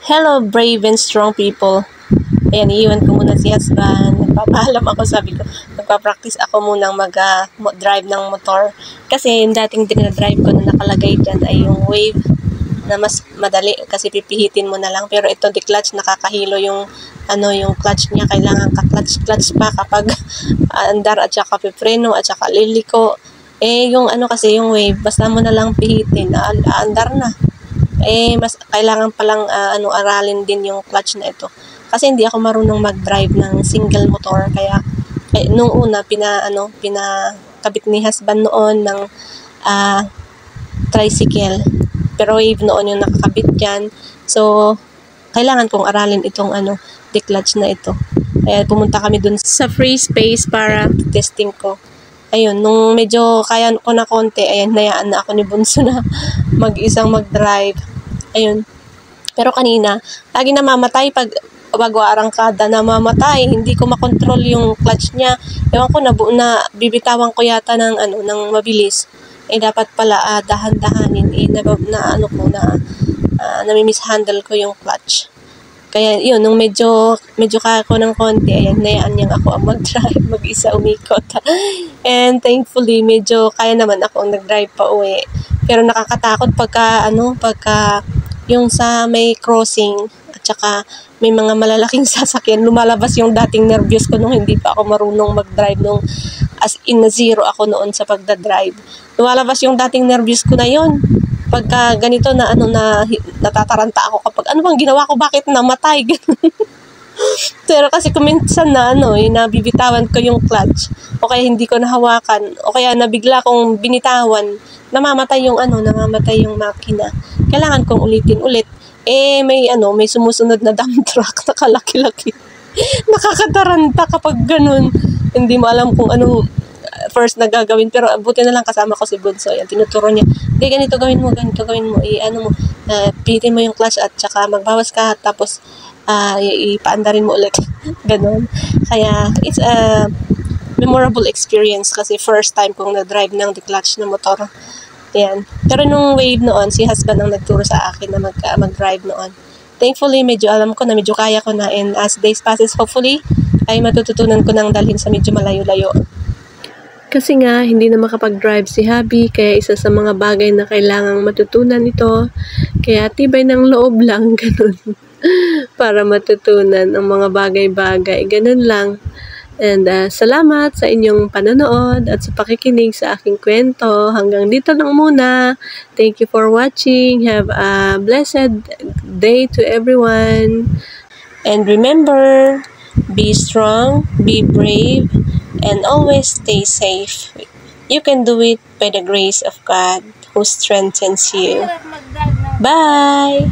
Hello, brave and strong people. Ayan, iiwan ko muna si husband. Nagpapaalam ako, sabi ko, magpa-practice ako munang mag-drive ng motor. Kasi yung dating dinadrive ko na nakalagay dyan ay yung wave na mas madali kasi pipihitin mo na lang. Pero ito, di clutch, nakakahilo yung yung clutch niya. Kailangan ka-clutch pa kapag andar at saka pipreno at saka liliko. Yung kasi yung wave, basta mo na lang pihitin, andar na. Mas kailangan palang aralin din yung clutch na ito. Kasi hindi ako marunong mag-drive ng single motor, kaya nung una pinakabit ni husband noon ng tricycle. Pero wave noon yung nakakabit diyan. So kailangan kong aralin itong declutch na ito. Kaya pumunta kami dun sa free space para testing ko. Ayun, nung medyo kaya ko na konti, ayan, nayaan na ako ni Bunso na mag-isang mag-drive. Ayun. Pero kanina, lagi namamatay pag arangkada, namamatay. Hindi ko makontrol yung clutch niya. Ewan ko, bibitawan ko yata ng mabilis. Dapat pala dahan-dahanin. Nami-mishandle ko yung clutch. Kaya yun, nung medyo kaya ko ng konti, ayan, nayaan niyang ako ang mag-drive, mag-isa umikot. And thankfully, medyo kaya naman ako nag-drive pa uwi. Pero nakakatakot pagka yung sa may crossing at saka may mga malalaking sasakyan, lumalabas yung dating nervyos ko nung hindi pa ako marunong mag-drive, nung as in na zero ako noon sa pagdadrive. Lumalabas yung dating nervyos ko na yun. Pagka ganito na natataranta ako kapag ano bang ginawa ko, bakit namatay? Pero kasi kuminsan na nabibitawan ko yung clutch o kaya hindi ko nahawakan o kaya nabigla kong binitawan, namamatay yung makina. Kailangan kong ulitin ulit. May sumusunod na dump truck na kalaki-laki. Nakakataranta kapag ganun. Hindi mo alam kung anong first na gagawin, pero buti na lang kasama ko si Bunso. Yan, tinuturo niya, ganito gawin mo, pihitin mo yung clutch at saka magbawas ka, tapos ipaandarin mo ulit. Ganun. Kaya it's a memorable experience kasi first time kong na-drive ng declutch na motor. Yan. Pero nung wave noon, si husband ang nagturo sa akin na mag-drive noon. Thankfully, medyo alam ko na, medyo kaya ko na, and as days passes, hopefully ay matututunan ko nang dalhin sa medyo malayo-layo. Kasi nga, hindi na makapag-drive si hubby, kaya isa sa mga bagay na kailangang matutunan ito. Kaya tibay ng loob lang, ganun. Para matutunan ang mga bagay-bagay, ganun lang. And salamat sa inyong panonood at sa pakikinig sa aking kwento. Hanggang dito lang muna. Thank you for watching. Have a blessed day to everyone. And remember, be strong, be brave, and always stay safe. You can do it by the grace of God who strengthens you. Bye!